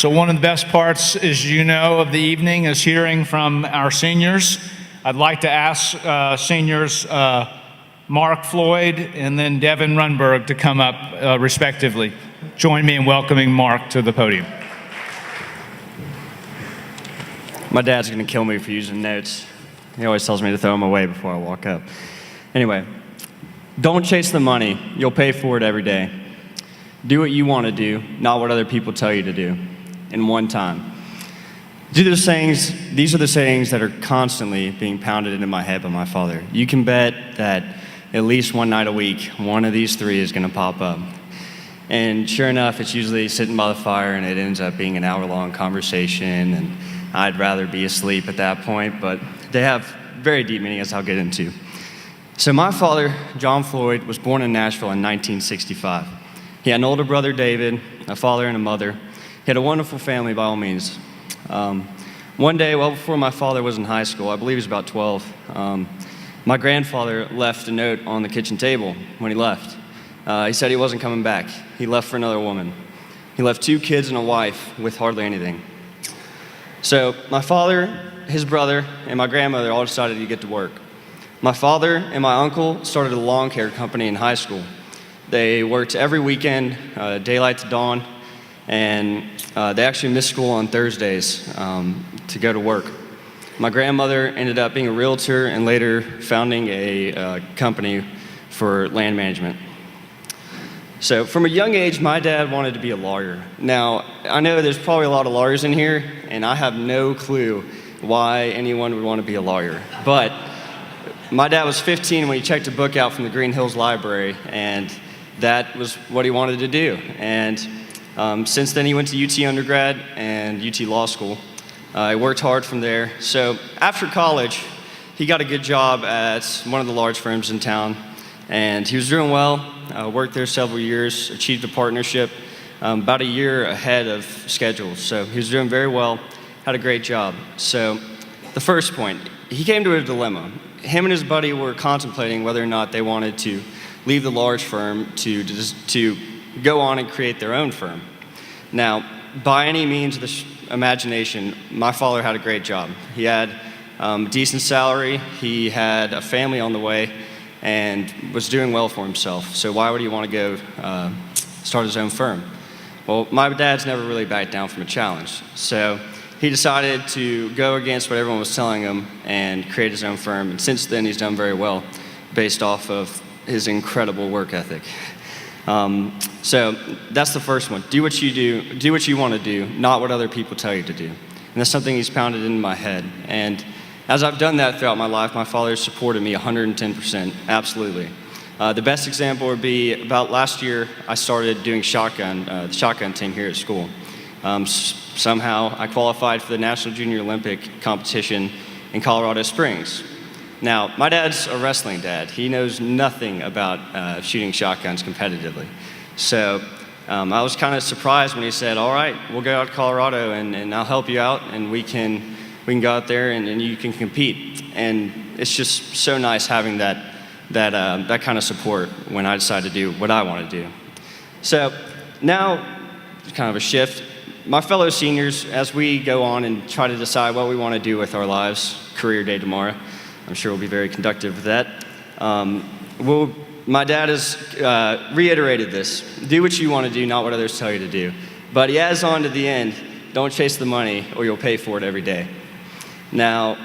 So one of the best parts, as you know, of the evening is hearing from our seniors. I'd like to ask seniors Mark, Floyd, and then Devin Rundberg to come up respectively. Join me in welcoming Mark to the podium. My dad's gonna kill me for using notes. He always tells me to throw them away before I walk up. Anyway, don't chase the money. You'll pay for it every day. Do what you want to do, not what other people tell you to do, in one time. These are the sayings that are constantly being pounded into my head by my father. You can bet that at least one night a week, one of these three is going to pop up. And sure enough, it's usually sitting by the fire, and it ends up being an hour-long conversation, and I'd rather be asleep at that point, but they have very deep meaning, as I'll get into. So my father, John Floyd, was born in Nashville in 1965. He had an older brother, David, a father and a mother. He had a wonderful family, by all means. One day, well before my father was in high school, I believe he was about 12, my grandfather left a note on the kitchen table when he left. He said he wasn't coming back. He left for another woman. He left 2 kids and a wife with hardly anything. So my father, his brother, and my grandmother all decided to get to work. My father and my uncle started a lawn care company in high school. They worked every weekend, daylight to dawn, and they actually missed school on Thursdays to go to work. My grandmother ended up being a realtor and later founding a company for land management. So from a young age, my dad wanted to be a lawyer. Now, I know there's probably a lot of lawyers in here, and I have no clue why anyone would want to be a lawyer. But my dad was 15 when he checked a book out from the Green Hills Library, and that was what he wanted to do. And since then, he went to UT undergrad and UT Law School. He worked hard from there. So after college, he got a good job at one of the large firms in town, and he was doing well. Worked there several years, achieved a partnership about a year ahead of schedule. So he was doing very well, had a great job. So the first point, he came to a dilemma. Him and his buddy were contemplating whether or not they wanted to leave the large firm to go on and create their own firm. Now, by any means of the imagination, my father had a great job. He had a decent salary, he had a family on the way, and was doing well for himself. So why would he want to go start his own firm? Well, my dad's never really backed down from a challenge. So he decided to go against what everyone was telling him and create his own firm. And since then, he's done very well based off of his incredible work ethic. So that's the first one. Do what you want to do, not what other people tell you to do. And that's something he's pounded into my head. And as I've done that throughout my life, my father has supported me 110%, absolutely. The best example would be about last year, I started doing the shotgun team here at school. Somehow I qualified for the National Junior Olympic competition in Colorado Springs. Now, my dad's a wrestling dad. He knows nothing about shooting shotguns competitively. So I was kind of surprised when he said, all right, we'll go out to Colorado and I'll help you out and we can go out there and you can compete. And it's just so nice having that kind of support when I decide to do what I want to do. So now, kind of a shift. My fellow seniors, as we go on and try to decide what we want to do with our lives, career day tomorrow, I'm sure we'll be very conductive with that. My dad has reiterated this. Do what you want to do, not what others tell you to do. But he adds on to the end, don't chase the money or you'll pay for it every day. Now,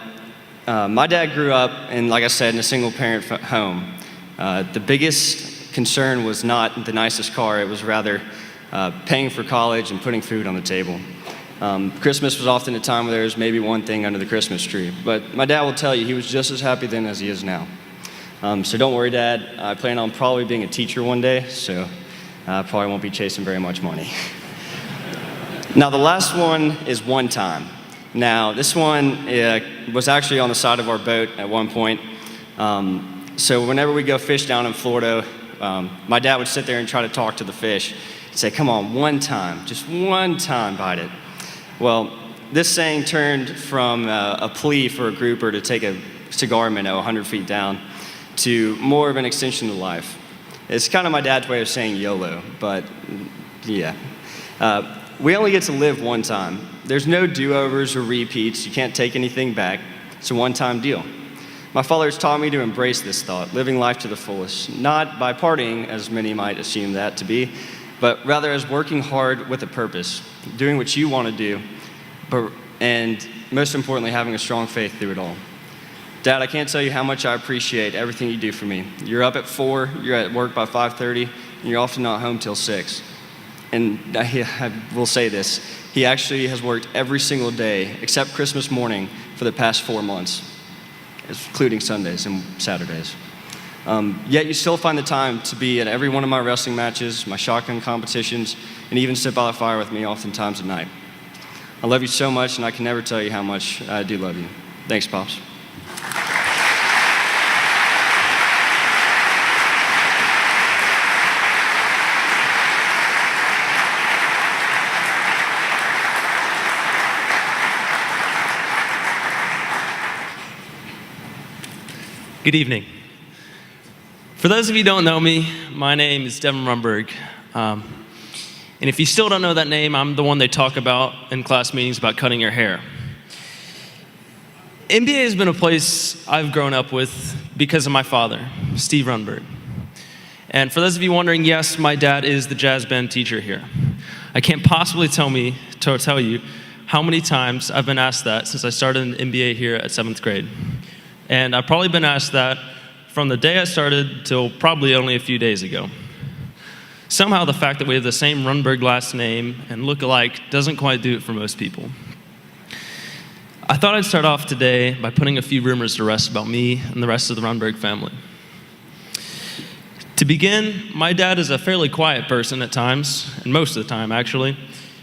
my dad grew up, and like I said, in a single-parent home. The biggest concern was not the nicest car. It was rather paying for college and putting food on the table. Christmas was often a time where there was maybe one thing under the Christmas tree. But my dad will tell you he was just as happy then as he is now. So don't worry, Dad. I plan on probably being a teacher one day, so I probably won't be chasing very much money. Now, the last one is one time. Now, this one was actually on the side of our boat at one point. So whenever we go fish down in Florida, my dad would sit there and try to talk to the fish and say, come on, one time, just one time, bite it. Well, this saying turned from a plea for a grouper to take a cigar minnow 100 feet down to more of an extension of life. It's kind of my dad's way of saying YOLO, but yeah. We only get to live one time. There's no do-overs or repeats. You can't take anything back. It's a one-time deal. My father has taught me to embrace this thought, living life to the fullest, not by partying, as many might assume that to be, but rather as working hard with a purpose, doing what you want to do, and most importantly, having a strong faith through it all. Dad, I can't tell you how much I appreciate everything you do for me. You're up at 4, you're at work by 5:30, and you're often not home till 6. And I will say this, he actually has worked every single day except Christmas morning for the past 4 months, including Sundays and Saturdays. Yet you still find the time to be at every one of my wrestling matches, my shotgun competitions, and even sit by the fire with me oftentimes at night. I love you so much, and I can never tell you how much I do love you. Thanks, Pops. Good evening. For those of you who don't know me, my name is Devin Rundberg. And if you still don't know that name, I'm the one they talk about in class meetings about cutting your hair. NBA has been a place I've grown up with because of my father, Steve Rundberg. And for those of you wondering, yes, my dad is the jazz band teacher here. I can't possibly tell you how many times I've been asked that since I started in NBA here at 7th grade. And I've probably been asked that from the day I started till probably only a few days ago. Somehow the fact that we have the same Rundberg last name and look alike doesn't quite do it for most people. I thought I'd start off today by putting a few rumors to rest about me and the rest of the Rundberg family. To begin, my dad is a fairly quiet person at times, and most of the time actually.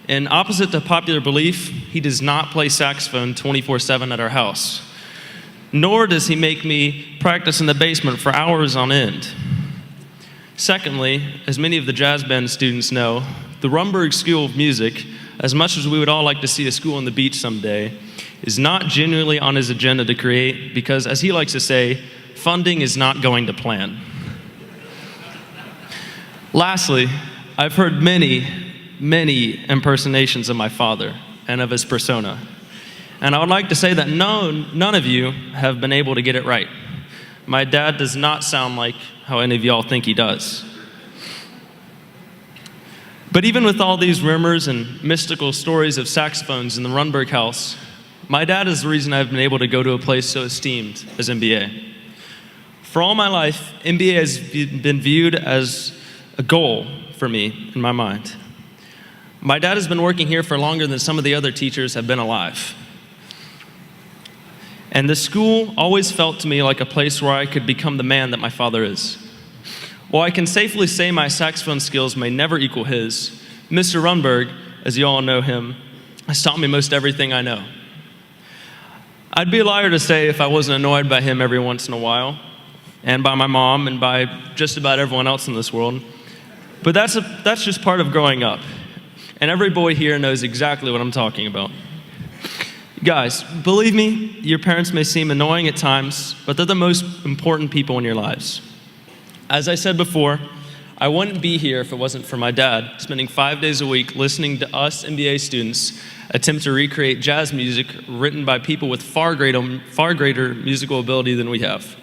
And opposite to popular belief, he does not play saxophone 24/7 at our house. Nor does he make me practice in the basement for hours on end. Secondly, as many of the jazz band students know, the Rundberg School of Music, as much as we would all like to see a school on the beach someday, is not genuinely on his agenda to create because, as he likes to say, funding is not going to plan. Lastly, I've heard many impersonations of my father and of his persona. And I would like to say that none of you have been able to get it right. My dad does not sound like how any of y'all think he does. But even with all these rumors and mystical stories of saxophones in the Rundberg house, my dad is the reason I've been able to go to a place so esteemed as NBA. For all my life, NBA has been viewed as a goal for me in my mind. My dad has been working here for longer than some of the other teachers have been alive. And the school always felt to me like a place where I could become the man that my father is. While I can safely say my saxophone skills may never equal his, Mr. Rundberg, as you all know him, has taught me most everything I know. I'd be a liar to say if I wasn't annoyed by him every once in a while, and by my mom, and by just about everyone else in this world. But that's just part of growing up. And every boy here knows exactly what I'm talking about. Guys, believe me, your parents may seem annoying at times, but they're the most important people in your lives. As I said before, I wouldn't be here if it wasn't for my dad spending 5 days a week listening to us MBA students attempt to recreate jazz music written by people with far greater musical ability than we have.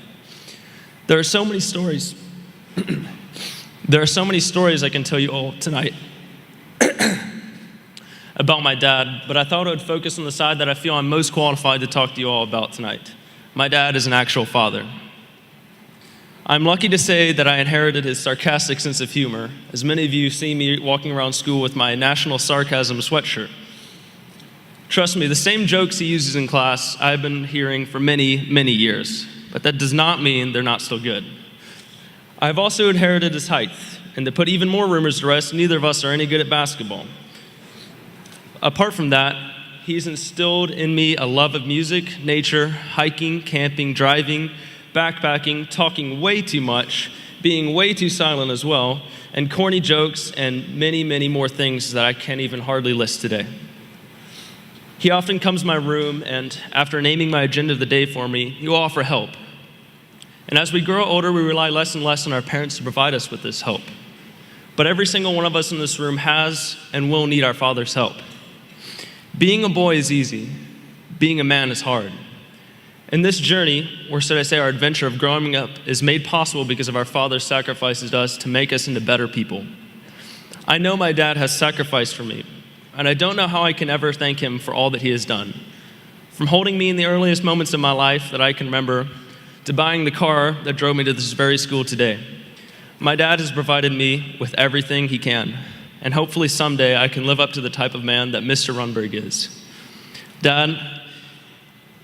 There are so many stories. There are so many stories I can tell you all tonight about my dad, but I thought I would focus on the side that I feel I'm most qualified to talk to you all about tonight. My dad is an actual father. I'm lucky to say that I inherited his sarcastic sense of humor, as many of you see me walking around school with my National Sarcasm sweatshirt. Trust me, the same jokes he uses in class I've been hearing for many, many years, but that does not mean they're not still good. I've also inherited his height, and to put even more rumors to rest, neither of us are any good at basketball. Apart from that, he's instilled in me a love of music, nature, hiking, camping, driving, backpacking, talking way too much, being way too silent as well, and corny jokes, and many, many more things that I can't even hardly list today. He often comes to my room, and after naming my agenda of the day for me, he will offer help. And as we grow older, we rely less and less on our parents to provide us with this help. but every single one of us in this room has and will need our Father's help. Being a boy is easy. Being a man is hard. In this journey, or should I say our adventure of growing up, is made possible because of our Father's sacrifices to us to make us into better people. I know my dad has sacrificed for me, and I don't know how I can ever thank him for all that he has done. From holding me in the earliest moments of my life that I can remember, to buying the car that drove me to this very school today. My dad has provided me with everything he can, and hopefully someday I can live up to the type of man that Mr. Rundberg is. Dad,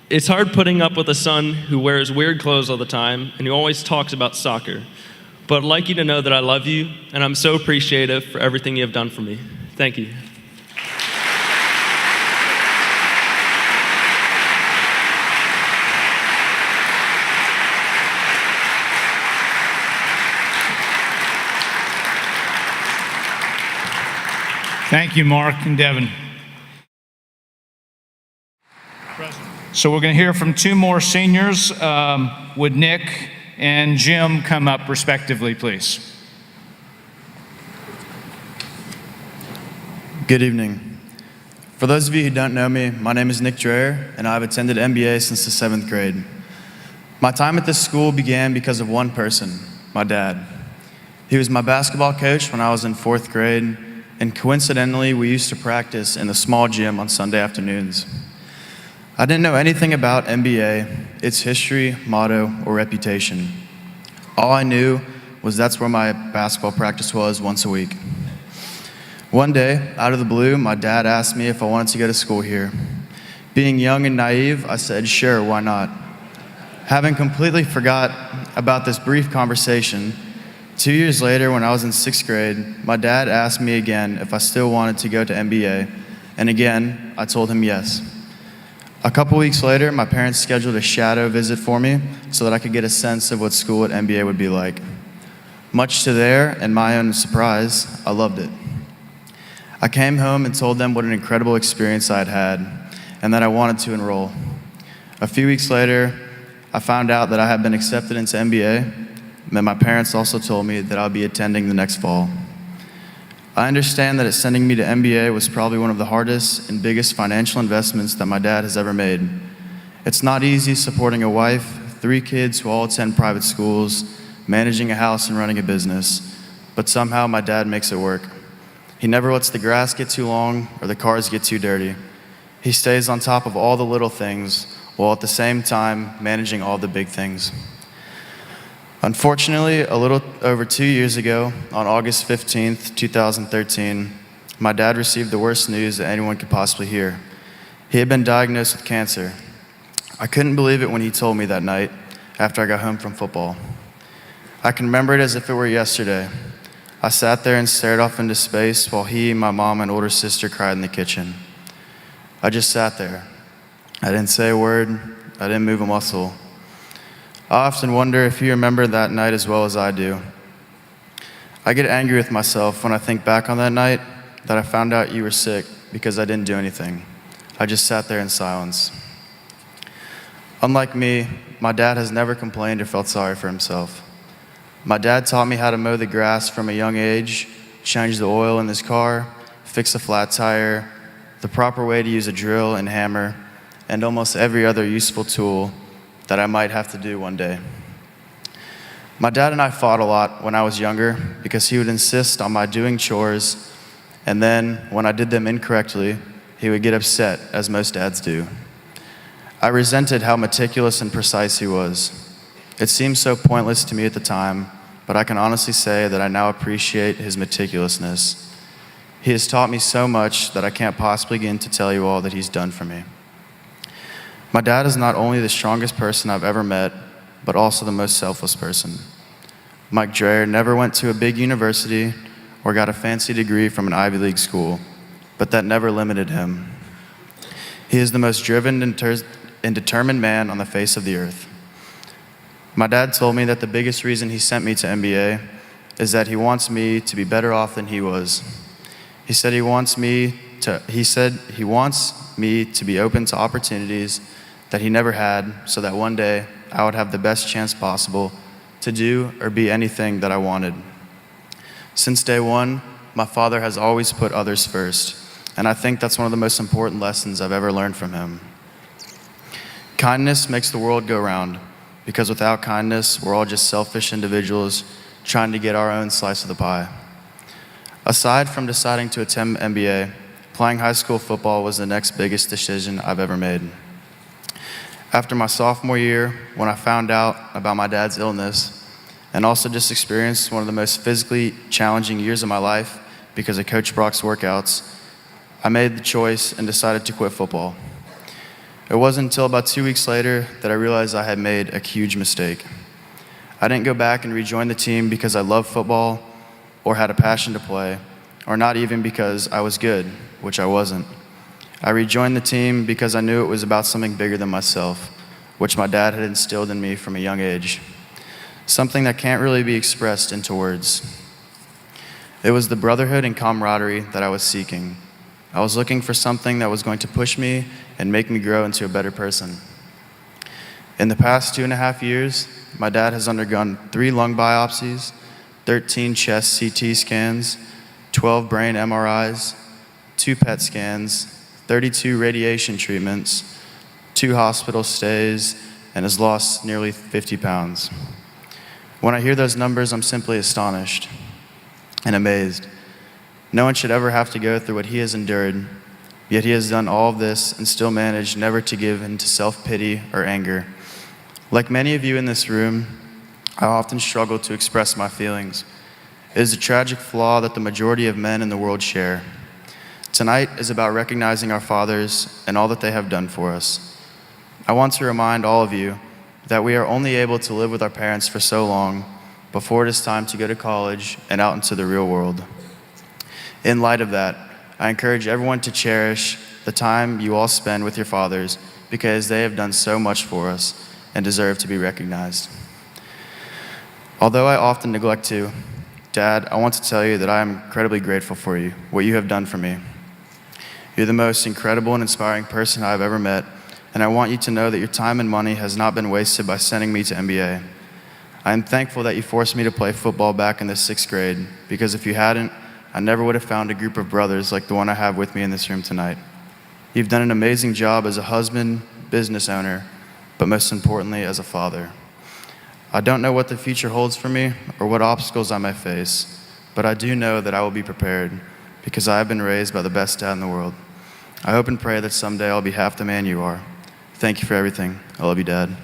it's hard putting up with a son who wears weird clothes all the time and who always talks about soccer. But I'd like you to know that I love you, and I'm so appreciative for everything you have done for me. Thank you. Thank you, Mark and Devin. So we're going to hear from two more seniors. Would Nick and Jim come up respectively, please? Good evening. For those of you who don't know me, my name is Nick Dreher, and I've attended MBA since the 7th grade. My time at this school began because of one person, my dad. He was my basketball coach when I was in 4th grade, and coincidentally, we used to practice in the small gym on Sunday afternoons. I didn't know anything about MBA, its history, motto, or reputation. All I knew was that's where my basketball practice was once a week. One day, out of the blue, my dad asked me if I wanted to go to school here. Being young and naive, I said, sure, why not? Having completely forgot about this brief conversation, 2 years later, when I was in 6th grade, my dad asked me again if I still wanted to go to MBA, and again, I told him yes. A couple weeks later, my parents scheduled a shadow visit for me so that I could get a sense of what school at MBA would be like. Much to their and my own surprise, I loved it. I came home and told them what an incredible experience I had had and that I wanted to enroll. A few weeks later, I found out that I had been accepted into MBA, and my parents also told me that I'll be attending the next fall. I understand that sending me to MBA was probably one of the hardest and biggest financial investments that my dad has ever made. It's not easy supporting a wife, 3 kids who all attend private schools, managing a house and running a business, but somehow my dad makes it work. He never lets the grass get too long or the cars get too dirty. He stays on top of all the little things while at the same time managing all the big things. Unfortunately, a little over 2 years ago, on August 15th, 2013, my dad received the worst news that anyone could possibly hear. He had been diagnosed with cancer. I couldn't believe it when he told me that night after I got home from football. I can remember it as if it were yesterday. I sat there and stared off into space while he, my mom, and older sister cried in the kitchen. I just sat there. I didn't say a word. I didn't move a muscle. I often wonder if you remember that night as well as I do. I get angry with myself when I think back on that night that I found out you were sick because I didn't do anything. I just sat there in silence. Unlike me, my dad has never complained or felt sorry for himself. My dad taught me how to mow the grass from a young age, change the oil in his car, fix a flat tire, the proper way to use a drill and hammer, and almost every other useful tool that I might have to do one day. My dad and I fought a lot when I was younger because he would insist on my doing chores, and then when I did them incorrectly, he would get upset, as most dads do. I resented how meticulous and precise he was. It seemed so pointless to me at the time, but I can honestly say that I now appreciate his meticulousness. He has taught me so much that I can't possibly begin to tell you all that he's done for me. My dad is not only the strongest person I've ever met, but also the most selfless person. Mike Dreher never went to a big university or got a fancy degree from an Ivy League school, but that never limited him. He is the most driven and determined man on the face of the earth. My dad told me that the biggest reason he sent me to MBA is that he wants me to be better off than he was. He said he wants me to be open to opportunities that he never had, so that one day I would have the best chance possible to do or be anything that I wanted. Since day one, my father has always put others first, and I think that's one of the most important lessons I've ever learned from him. Kindness makes the world go round, because without kindness, we're all just selfish individuals trying to get our own slice of the pie. Aside from deciding to attend MBA, playing high school football was the next biggest decision I've ever made. After my sophomore year, when I found out about my dad's illness, and also just experienced one of the most physically challenging years of my life because of Coach Brock's workouts, I made the choice and decided to quit football. It wasn't until about 2 weeks later that I realized I had made a huge mistake. I didn't go back and rejoin the team because I loved football or had a passion to play, or not even because I was good, which I wasn't. I rejoined the team because I knew it was about something bigger than myself, which my dad had instilled in me from a young age. Something that can't really be expressed into words. It was the brotherhood and camaraderie that I was seeking. I was looking for something that was going to push me and make me grow into a better person. In the past 2.5 years, my dad has undergone 3 lung biopsies, 13 chest CT scans, 12 brain MRIs, 2 PET scans, 32 radiation treatments, 2 hospital stays, and has lost nearly 50 pounds. When I hear those numbers, I'm simply astonished and amazed. No one should ever have to go through what he has endured, yet he has done all of this and still managed never to give in to self-pity or anger. Like many of you in this room, I often struggle to express my feelings. It is a tragic flaw that the majority of men in the world share. Tonight is about recognizing our fathers and all that they have done for us. I want to remind all of you that we are only able to live with our parents for so long before it is time to go to college and out into the real world. In light of that, I encourage everyone to cherish the time you all spend with your fathers because they have done so much for us and deserve to be recognized. Although I often neglect to, Dad, I want to tell you that I am incredibly grateful for you, what you have done for me. You're the most incredible and inspiring person I've ever met, and I want you to know that your time and money has not been wasted by sending me to MBA. I am thankful that you forced me to play football back in the 6th grade, because if you hadn't, I never would have found a group of brothers like the one I have with me in this room tonight. You've done an amazing job as a husband, business owner, but most importantly, as a father. I don't know what the future holds for me or what obstacles I may face, but I do know that I will be prepared because I have been raised by the best dad in the world. I hope and pray that someday I'll be half the man you are. Thank you for everything. I love you, Dad.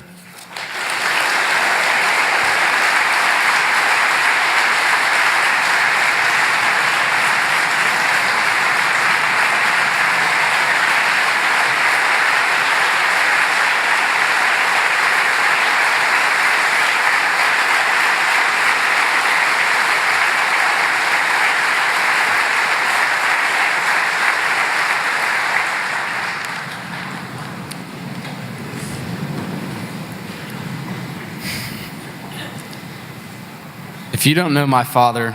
If you don't know my father,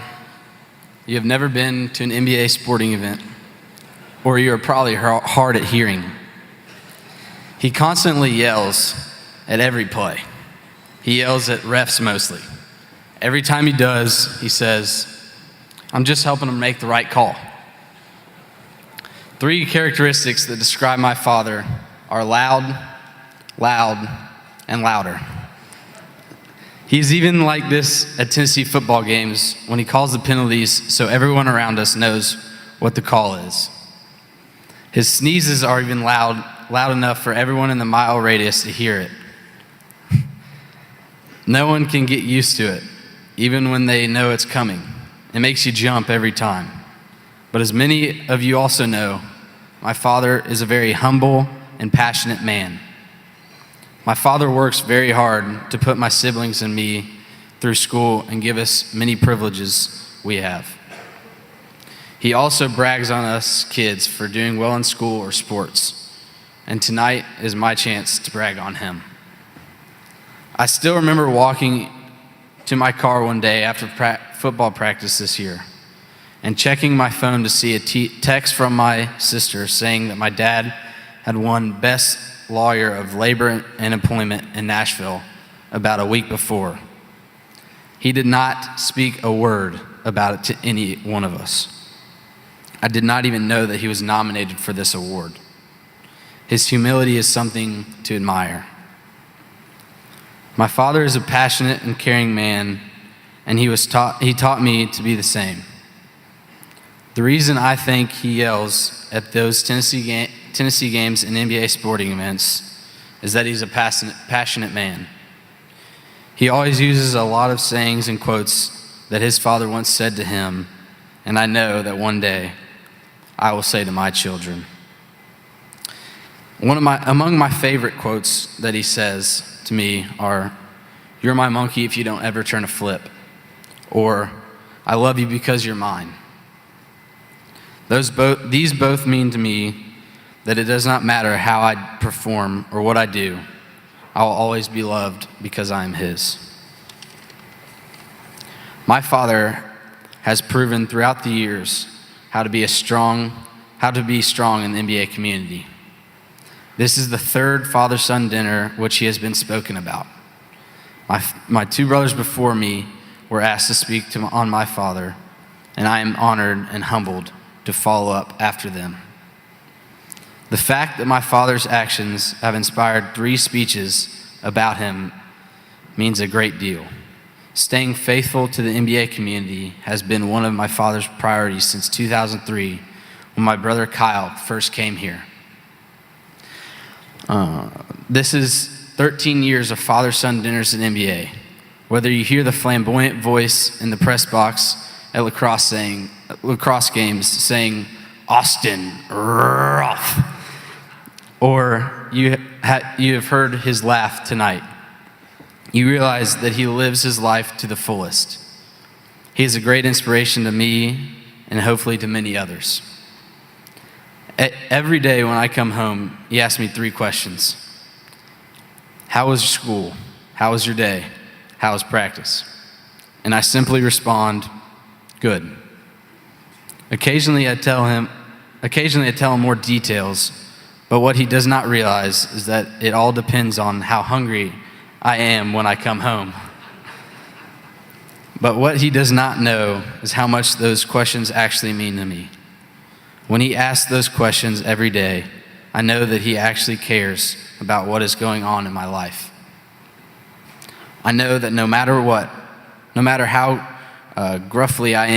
you have never been to an NBA sporting event, or you are probably hard at hearing. He constantly yells at every play. He yells at refs mostly. Every time he does, he says, "I'm just helping him make the right call." 3 characteristics that describe my father are loud, loud, and louder. He's even like this at Tennessee football games when he calls the penalties so everyone around us knows what the call is. His sneezes are even loud enough for everyone in the mile radius to hear it. No one can get used to it, even when they know it's coming. It makes you jump every time. But as many of you also know, my father is a very humble and passionate man. My father works very hard to put my siblings and me through school and give us many privileges we have. He also brags on us kids for doing well in school or sports, and tonight is my chance to brag on him. I still remember walking to my car one day after football practice this year and checking my phone to see a text from my sister saying that my dad had won Best Lawyer of Labor and Employment in Nashville about a week before. He did not speak a word about it to any one of us. I did not even know that he was nominated for this award. His humility is something to admire. My father is a passionate and caring man, and he taught me to be the same. The reason I think he yells at those Tennessee games and NBA sporting events is that he's a passionate man. He always uses a lot of sayings and quotes that his father once said to him, and I know that one day I will say to my children. Among my favorite quotes that he says to me are, "You're my monkey if you don't ever turn a flip," or "I love you because you're mine." These both mean to me that it does not matter how I perform or what I do, I will always be loved because I am his. My father has proven throughout the years how to be strong in the NBA community. This is the third father-son dinner which he has been spoken about. My two brothers before me were asked to speak on my father, and I am honored and humbled to follow up after them. The fact that my father's actions have inspired 3 speeches about him means a great deal. Staying faithful to the NBA community has been one of my father's priorities since 2003 when my brother Kyle first came here. This is 13 years of father-son dinners in NBA. Whether you hear the flamboyant voice in the press box at lacrosse games saying, "Austin, rough," or you have heard his laugh tonight, you realize that he lives his life to the fullest. He is a great inspiration to me and hopefully to many others. Every day when I come home, he asks me 3 questions. How was your school? How was your day? How was practice? And I simply respond, good. Occasionally I tell him more details, but what he does not realize is that it all depends on how hungry I am when I come home. But what he does not know is how much those questions actually mean to me. When he asks those questions every day, I know that he actually cares about what is going on in my life. I know that no matter how gruffly I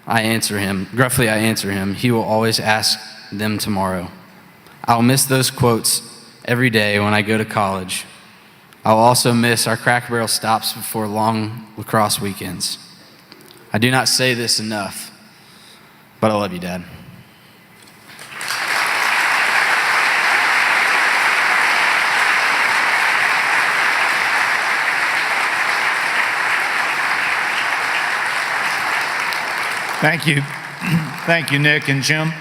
answer him, he will always ask them tomorrow. I'll miss those quotes every day when I go to college. I'll also miss our Cracker Barrel stops before long lacrosse weekends. I do not say this enough, but I love you, Dad. Thank you. Thank you, Nick and Jim.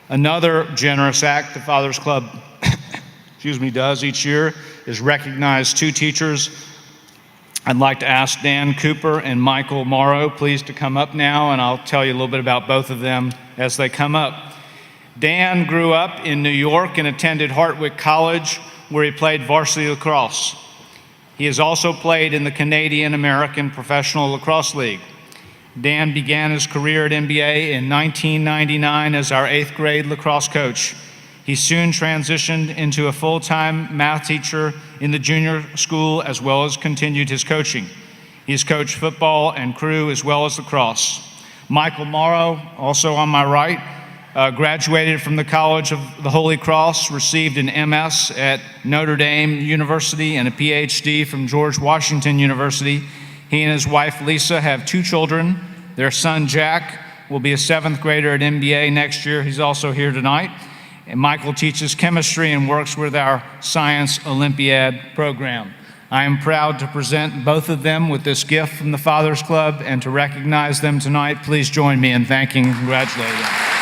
Another generous act the Fathers Club does each year is recognize 2 teachers. I'd like to ask Dan Cooper and Michael Morrow, please, to come up now, and I'll tell you a little bit about both of them as they come up. Dan grew up in New York and attended Hartwick College, where he played varsity lacrosse. He has also played in the Canadian American Professional Lacrosse League. Dan began his career at NBA in 1999 as our 8th grade lacrosse coach. He soon transitioned into a full-time math teacher in the junior school, as well as continued his coaching. He's coached football and crew as well as lacrosse. Michael Morrow, also on my right, graduated from the College of the Holy Cross, received an MS at Notre Dame University and a PhD from George Washington University. He and his wife, Lisa, have 2 children. Their son, Jack, will be a 7th grader at NBA next year. He's also here tonight. And Michael teaches chemistry and works with our Science Olympiad program. I am proud to present both of them with this gift from the Fathers Club and to recognize them tonight. Please join me in thanking and congratulating them.